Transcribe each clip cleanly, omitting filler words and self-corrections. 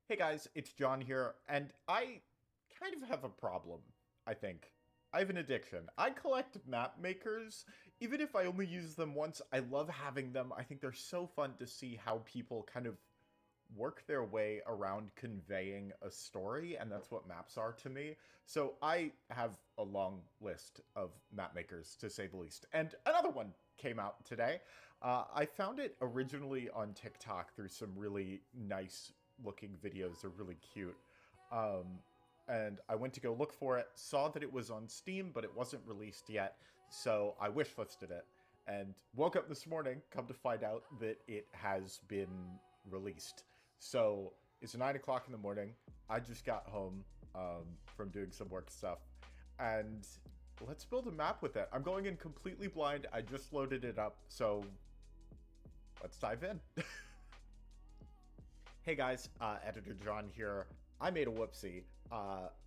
Hey guys, it's John here, and I kind of have a problem, I think. I have an addiction. I collect map makers. Even if I only use them once, I love having them. I think they're so fun to see how people kind of work their way around conveying a story, and that's what maps are to me. So I have a long list of map makers, to say the least. And another one came out today. I found it originally on TikTok through some really nice looking videos. They're really cute. Um, and I went to go look for it, saw that it was on Steam, but it wasn't released yet, so I wishlisted it. And woke up this morning, come to find out that it has been released. So it's 9 o'clock in the morning. I just got home from doing some work stuff, and let's build a map with it. I'm going in completely blind. I just loaded it up, so let's dive in. Hey guys, Editor John here. I made a whoopsie.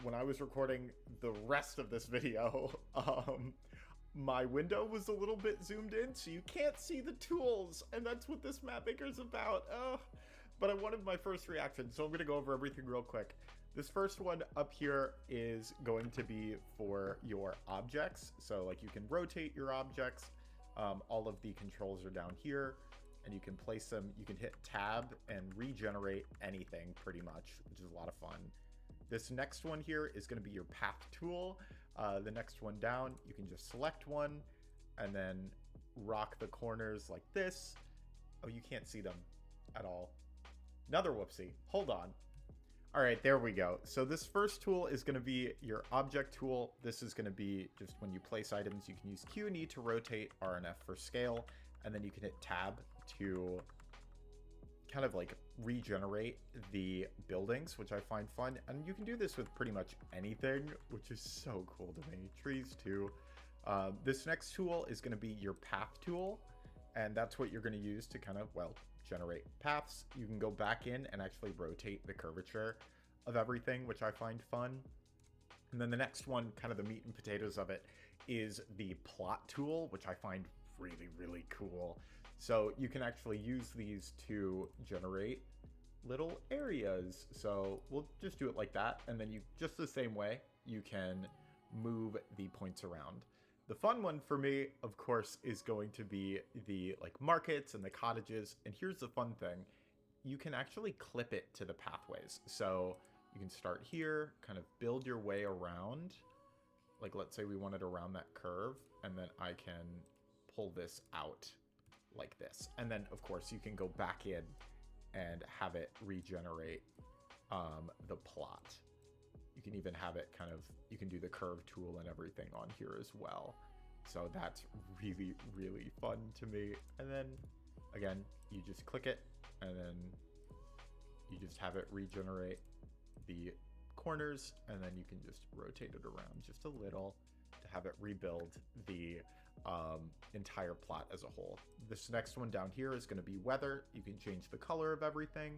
When I was recording the rest of this video, my window was a little bit zoomed in, so you can't see the tools, and that's what this map maker is about. But I wanted my first reaction, so I'm going to go over everything real quick. This first one up here is going to be for your objects. So like you can rotate your objects. All of the controls are down here, and you can place them. You can hit tab and regenerate anything pretty much, which is a lot of fun. This next one here is going to be your path tool. The next one down, you can just select one and then rock the corners like this. Oh, you can't see them at all. Another whoopsie. Hold on. All right, there we go. So this first tool is going to be your object tool. This is going to be just when you place items, you can use Q and E to rotate, R and F for scale, and then you can hit tab to kind of like regenerate the buildings, which I find fun. And you can do this with pretty much anything, which is so cool to me. Trees too. This next tool is going to be your path tool, and that's what you're going to use to kind of, well, generate paths. You can go back in and actually rotate the curvature of everything, which I find fun. And then the next one, kind of the meat and potatoes of it, is the plot tool, which I find really, really cool. So you can actually use these to generate little areas. So we'll just do it like that. And then you, just the same way, you can move the points around. The fun one for me, of course, is going to be the like markets and the cottages. And here's the fun thing. You can actually clip it to the pathways. So you can start here, kind of build your way around. Like, let's say we wanted around that curve, and then I can pull this out like this. And then, of course, you can go back in and have it regenerate the plot. You can even have it kind of, you can do the curve tool and everything on here as well. So that's really, really fun to me. And then, again, you just click it, and then you just have it regenerate the corners, and then you can just rotate it around just a little to have it rebuild the entire plot as a whole. This next one down here is going to be weather. You can change the color of everything.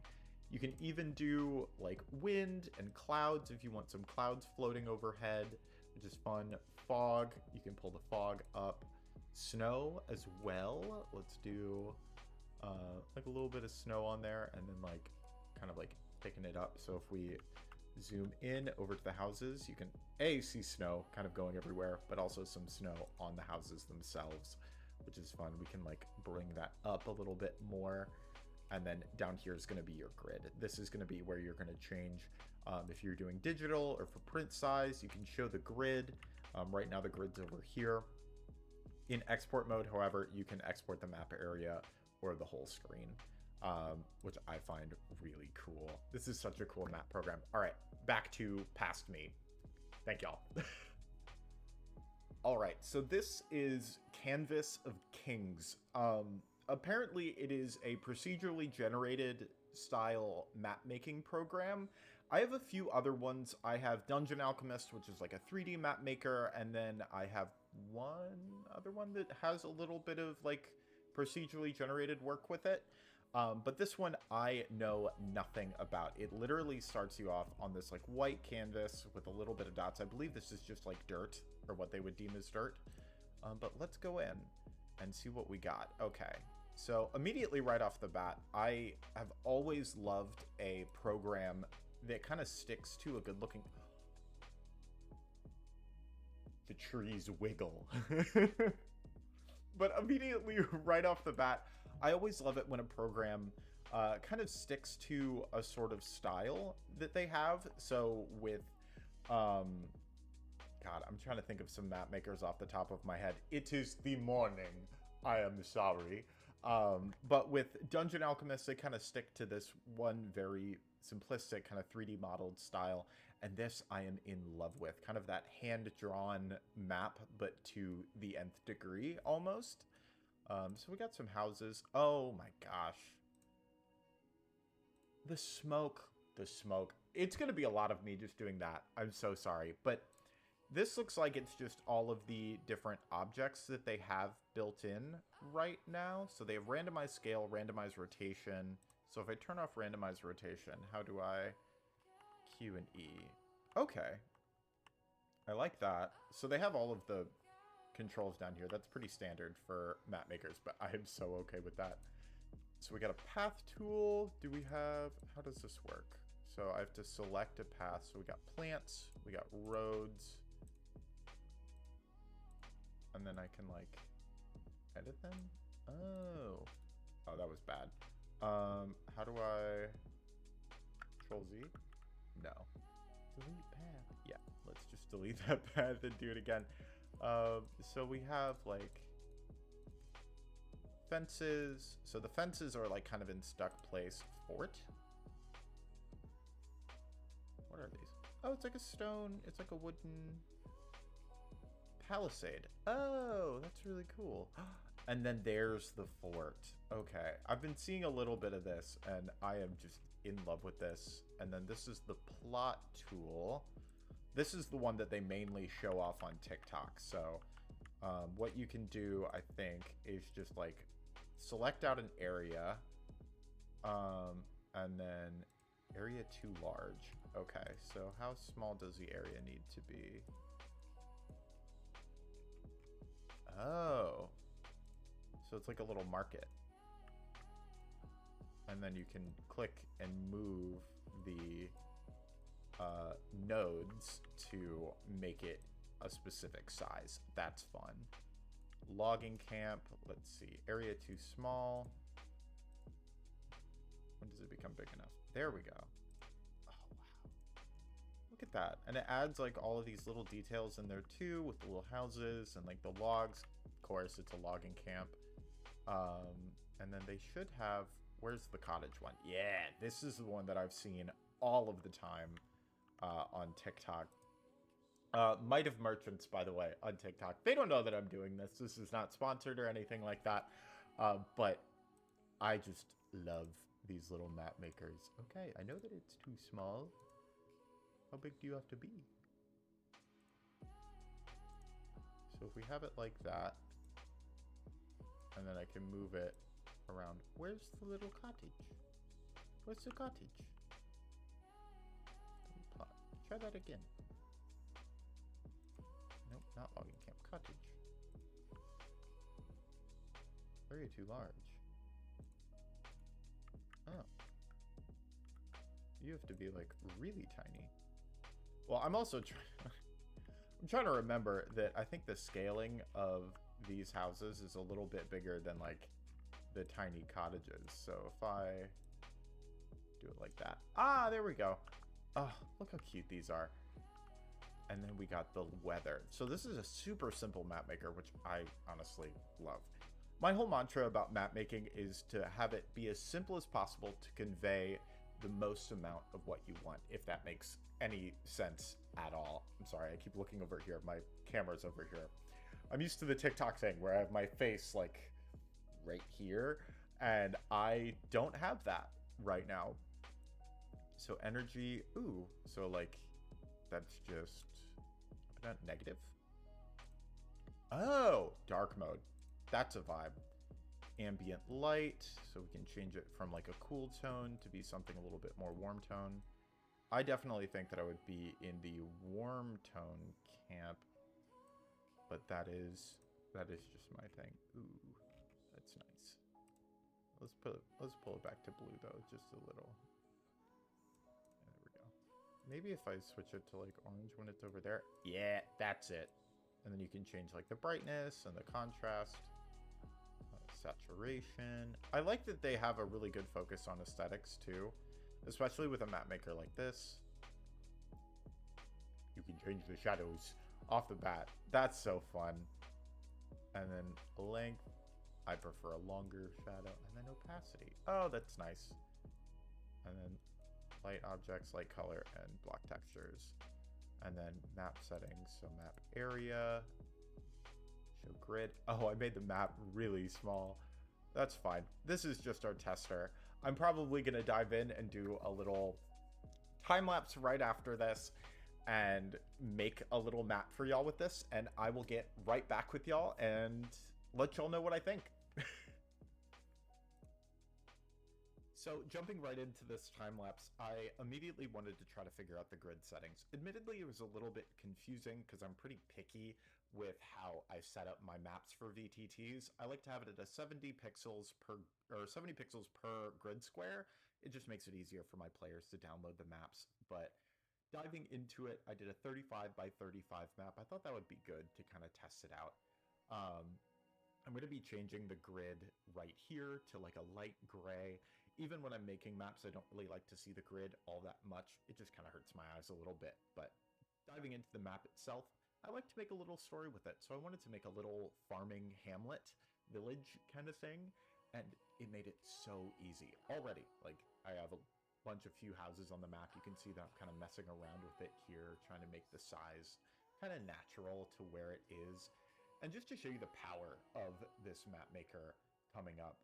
You can even do like wind and clouds if you want some clouds floating overhead, which is fun. Fog, you can pull the fog up. Snow as well. Let's do like a little bit of snow on there, and then like kind of like picking it up. So if we zoom in over to the houses, you can see snow kind of going everywhere, but also some snow on the houses themselves, which is fun. We can like bring that up a little bit more. And then down here is going to be your grid. This is going to be where you're going to change if you're doing digital or for print size. You can show the grid. Right now the grid's over here. In export mode, however, you can export the map area or the whole screen, which I find really cool. This is such a cool map program. All right, back to past me. Thank y'all. All right, so this is Canvas of Kings. Apparently it is a procedurally generated style map making program. I have a few other ones. I have Dungeon Alchemist, which is like a 3D map maker, and then I have one other one that has a little bit of like procedurally generated work with it. But this one I know nothing about. It literally starts you off on this like white canvas with a little bit of dots. I believe this is just like dirt, or what they would deem as dirt. But let's go in and see what we got. Okay. So immediately right off the bat, I have always loved a program that kind of sticks to a good looking... The trees wiggle. But immediately right off the bat, I always love it when a program kind of sticks to a sort of style that they have. So with, God, I'm trying to think of some map makers off the top of my head. It is the morning. I am sorry. But with Dungeon Alchemists, they kind of stick to this one very simplistic kind of 3D modeled style. And this I am in love with. Kind of that hand-drawn map, but to the nth degree, almost. So we got some houses. Oh my gosh. The smoke. The smoke. It's going to be a lot of me just doing that. I'm so sorry. But this looks like it's just all of the different objects that they have built in right now. So they have randomized scale, randomized rotation. So if I turn off randomized rotation, how do I... Q and E. Okay. I like that. So they have all of the controls down here. That's pretty standard for map makers, but I am so okay with that. So we got a path tool. Do we have... How does this work? So I have to select a path. So we got plants. We got roads. And then I can, like, edit them? Oh. Oh, that was bad. How do I... Control Z? No. Delete path. Yeah, let's just delete that path and do it again. So we have like fences. So the fences are like kind of in stuck place. Fort? What are these? Oh, it's like a stone. It's like a wooden palisade. Oh, that's really cool. And then there's the fort. Okay, I've been seeing a little bit of this and I am just in love with this. And then this is the plot tool. This is the one that they mainly show off on TikTok. So what you can do, I think, is just like select out an area and then area too large. Okay, so how small does the area need to be? Oh, so it's like a little market. And then you can click and move the nodes to make it a specific size. That's fun. Logging camp. Let's see. Area too small. When does it become big enough? There we go. Oh, wow. Look at that. And it adds like all of these little details in there too with the little houses and like the logs. Of course, it's a logging camp. And then they should have... Where's the cottage one? Yeah, this is the one that I've seen all of the time on TikTok. Might Have Merchants, by the way, on TikTok. They don't know that I'm doing this. This is not sponsored or anything like that. But I just love these little map makers. Okay, I know that it's too small. How big do you have to be? So if we have it like that, and then I can move it around. Where's the little cottage? Where's the cottage? Try that again. Nope, not logging camp. Cottage. Area too large. Oh. You have to be like really tiny. Well, I'm also I'm trying to remember that I think the scaling of these houses is a little bit bigger than like the tiny cottages. So if I do it like that. Ah, there we go. Oh, look how cute these are. And then we got the weather. So this is a super simple map maker, which I honestly love. My whole mantra about map making is to have it be as simple as possible to convey the most amount of what you want, if that makes any sense at all. I'm sorry, I keep looking over here. My camera's over here. I'm used to the TikTok thing where I have my face like right here, and I don't have that right now. So energy, ooh, so like that's just negative. Oh, dark mode. That's a vibe. Ambient light, so we can change it from like a cool tone to be something a little bit more warm tone. I definitely think that I would be in the warm tone camp, but that is just my thing. Ooh, that's nice. let's pull it back to blue though, just a little. There we go. Maybe if I switch it to like orange when it's over there. Yeah, that's it. And then you can change like the brightness and the contrast, saturation. I like that they have a really good focus on aesthetics too, especially with a map maker like this. You can change the shadows off the bat. That's so fun. And then length. I prefer a longer shadow. And then opacity. Oh, that's nice. And then light objects, light color, and block textures. And then map settings. So map area. Show grid. Oh, I made the map really small. That's fine. This is just our tester. I'm probably going to dive in and do a little time lapse right after this and make a little map for y'all with this. And I will get right back with y'all and let y'all know what I think. So jumping right into this time lapse, I immediately wanted to try to figure out the grid settings. Admittedly, it was a little bit confusing because I'm pretty picky with how I set up my maps for VTTs. I like to have it at a 70 pixels per grid square. It just makes it easier for my players to download the maps. But diving into it, I did a 35 by 35 map. I thought that would be good to kind of test it out. I'm going to be changing the grid right here to like a light gray. Even when I'm making maps, I don't really like to see the grid all that much. It just kind of hurts my eyes a little bit. But diving into the map itself, I like to make a little story with it. So I wanted to make a little farming hamlet, village kind of thing. And it made it so easy already. Like I have a bunch of few houses on the map. You can see that I'm kind of messing around with it here, trying to make the size kind of natural to where it is. And just to show you the power of this map maker coming up,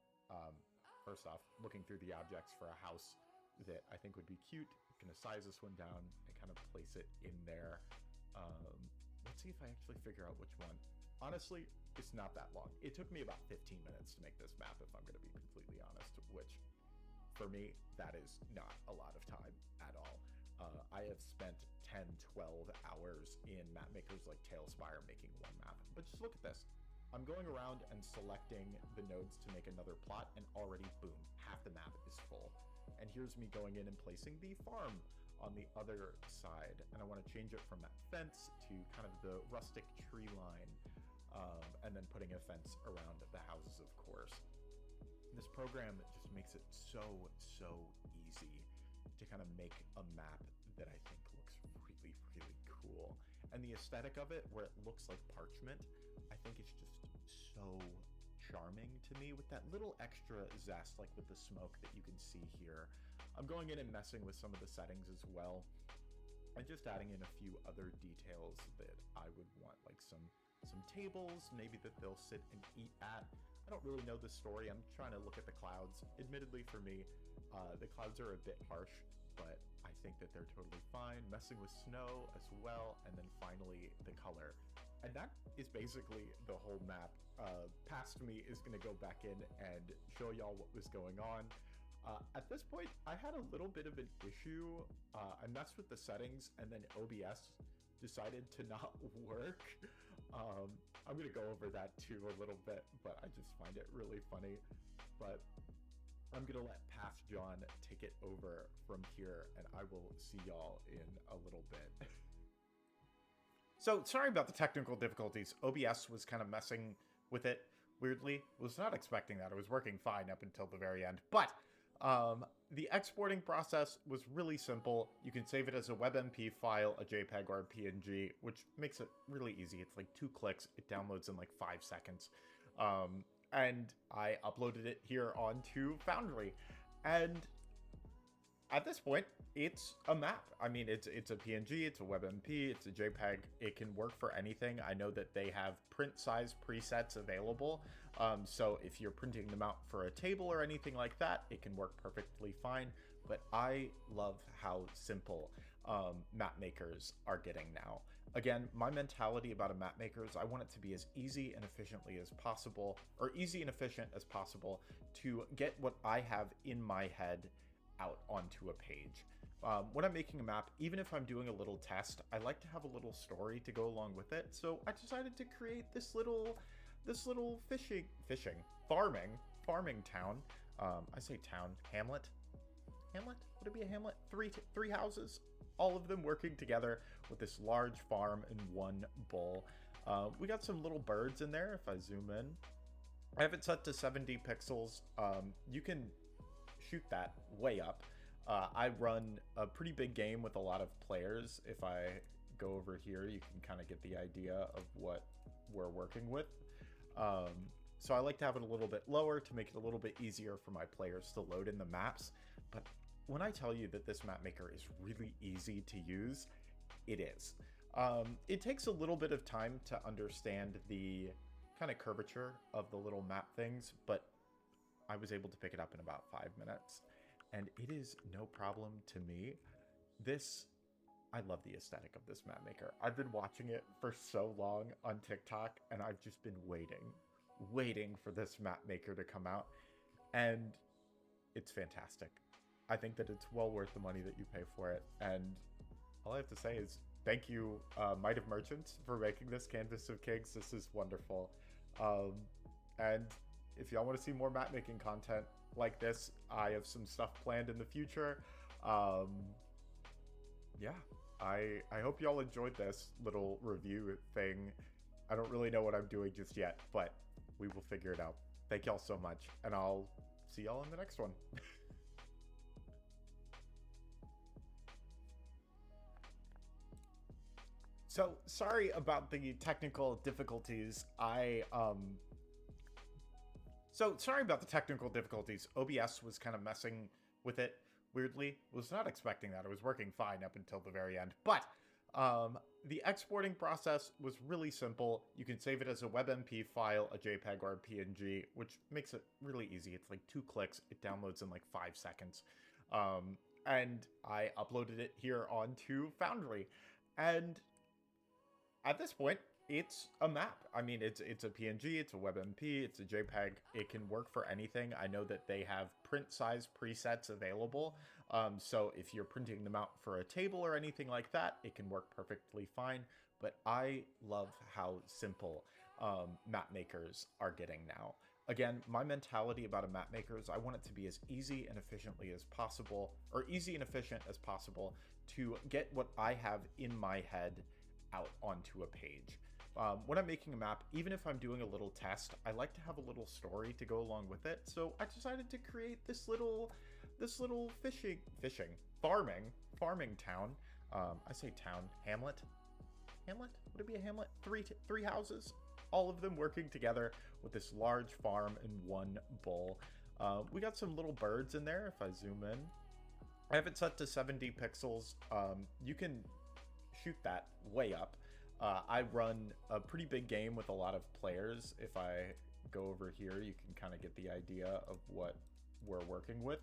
first off, looking through the objects for a house that I think would be cute. I'm going to size this one down and kind of place it in there. Let's see if I actually figure out which one. Honestly, it's not that long. It took me about 15 minutes to make this map, if I'm going to be completely honest, which for me, that is not a lot of time at all. I have spent 10, 12 hours in map makers like Tailspire making one map. But just look at this. I'm going around and selecting the nodes to make another plot, and already, boom, half the map is full. And here's me going in and placing the farm on the other side. And I want to change it from that fence to kind of the rustic tree line, and then putting a fence around the houses, of course. This program just makes it so easy to kind of make a map that I think looks really, really cool. And the aesthetic of it, where it looks like parchment, I think it's just so charming to me with that little extra zest, like with the smoke that you can see here. I'm going in and messing with some of the settings as well, and just adding in a few other details that I would want, like some tables, maybe that they'll sit and eat at. I don't really know the story. I'm trying to look at the clouds. Admittedly for me, the clouds are a bit harsh, but I think that they're totally fine. Messing with snow as well, and then finally the color. And that is basically the whole map. Past me is going to go back in and show y'all what was going on. At this point, I had a little bit of an issue. I messed with the settings, and then OBS decided to not work. I'm going to go over that too a little bit, but I just find it really funny. But I'm going to let Past John take it over from here, and I will see y'all in a little bit. So, sorry about the technical difficulties. OBS was kind of messing with it weirdly. Was not expecting that. It was working fine up until the very end. But the exporting process was really simple. You can save it as a WebMP file, a JPEG, or a PNG, which makes it really easy. It's like 2 clicks. It downloads in like 5 seconds. And I uploaded it here onto Foundry. And at this point, it's a map. I mean, it's a PNG, it's a WebMP, it's a JPEG. It can work for anything. I know that they have print size presets available. So if you're printing them out for a table or anything like that, it can work perfectly fine. But I love how simple map makers are getting now. Again, my mentality about a map maker is I want it to be as easy and efficiently as possible, or easy and efficient as possible, to get what I have in my head out onto a page. When I'm making a map, even if I'm doing a little test, I like to have a little story to go along with it. So I decided to create this little farming town I say town, hamlet. Hamlet? Would it be a hamlet? Three houses, all of them working together with this large farm and one bull. We got some little birds in there. If I zoom in, I have it set to 70 pixels. You can shoot that way up. I run a pretty big game with a lot of players. If I go over here, you can kind of get the idea of what we're working with. So I like to have it a little bit lower to make it a little bit easier for my players to load in the maps. But when I tell you that this map maker is really easy to use, it is. It takes a little bit of time to understand the kind of curvature of the little map things, but I was able to pick it up in about 5 minutes, and it is no problem to me. I love the aesthetic of this map maker. I've been watching it for so long on TikTok, and I've just been waiting for this map maker to come out, and it's fantastic. I think that it's well worth the money that you pay for it, and all I have to say is thank you, Might of Merchants, for making this Canvas of Kings. This is wonderful. And if y'all want to see more map making content like this, I have some stuff planned in the future. Yeah, I hope y'all enjoyed this little review thing. I don't really know what I'm doing just yet, but we will figure it out. Thank y'all so much, and I'll see y'all in the next one. So sorry about the technical difficulties. OBS was kind of messing with it weirdly. Was not expecting that. It was working fine up until the very end. But the exporting process was really simple. You can save it as a WebMP file, a JPEG, or a PNG, which makes it really easy. It's like 2 clicks. It downloads in like 5 seconds. And I uploaded it here onto Foundry. And at this point, it's a map. I mean, it's a PNG, it's a WebMP, it's a JPEG. It can work for anything. I know that they have print size presets available. So if you're printing them out for a table or anything like that, it can work perfectly fine. But I love how simple map makers are getting now. Again, my mentality about a map maker is I want it to be as easy and efficient as possible to get what I have in my head out onto a page. When I'm making a map, even if I'm doing a little test, I like to have a little story to go along with it. So I decided to create this little farming town. I say town, hamlet. Hamlet? Would it be a hamlet? Three houses, all of them working together with this large farm and one bull. We got some little birds in there. If I zoom in, I have it set to 70 pixels. You can shoot that way up. I run a pretty big game with a lot of players. If I go over here, you can kind of get the idea of what we're working with.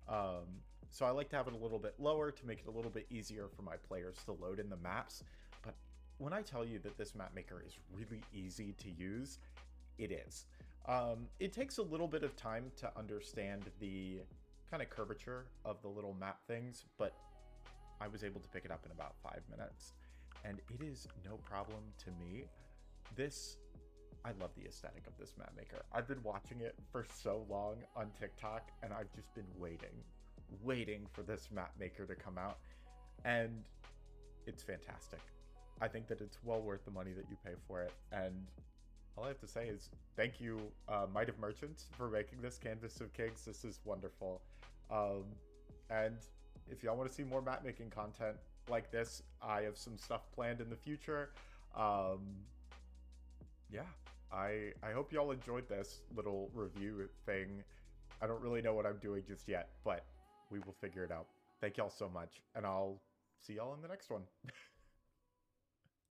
So I like to have it a little bit lower to make it a little bit easier for my players to load in the maps. But when I tell you that this map maker is really easy to use, it is. It takes a little bit of time to understand the kind of curvature of the little map things, but I was able to pick it up in about 5 minutes, and it is no problem to me. I love the aesthetic of this map maker. I've been watching it for so long on TikTok, and I've just been waiting for this map maker to come out, and it's fantastic. I think that it's well worth the money that you pay for it, and all I have to say is thank you, Might of Merchants, for making this Canvas of Kings. This is wonderful. And if y'all want to see more map making content like this, I have some stuff planned in the future. Yeah, I hope y'all enjoyed this little review thing. I don't really know what I'm doing just yet, but we will figure it out. Thank y'all so much, and I'll see y'all in the next one.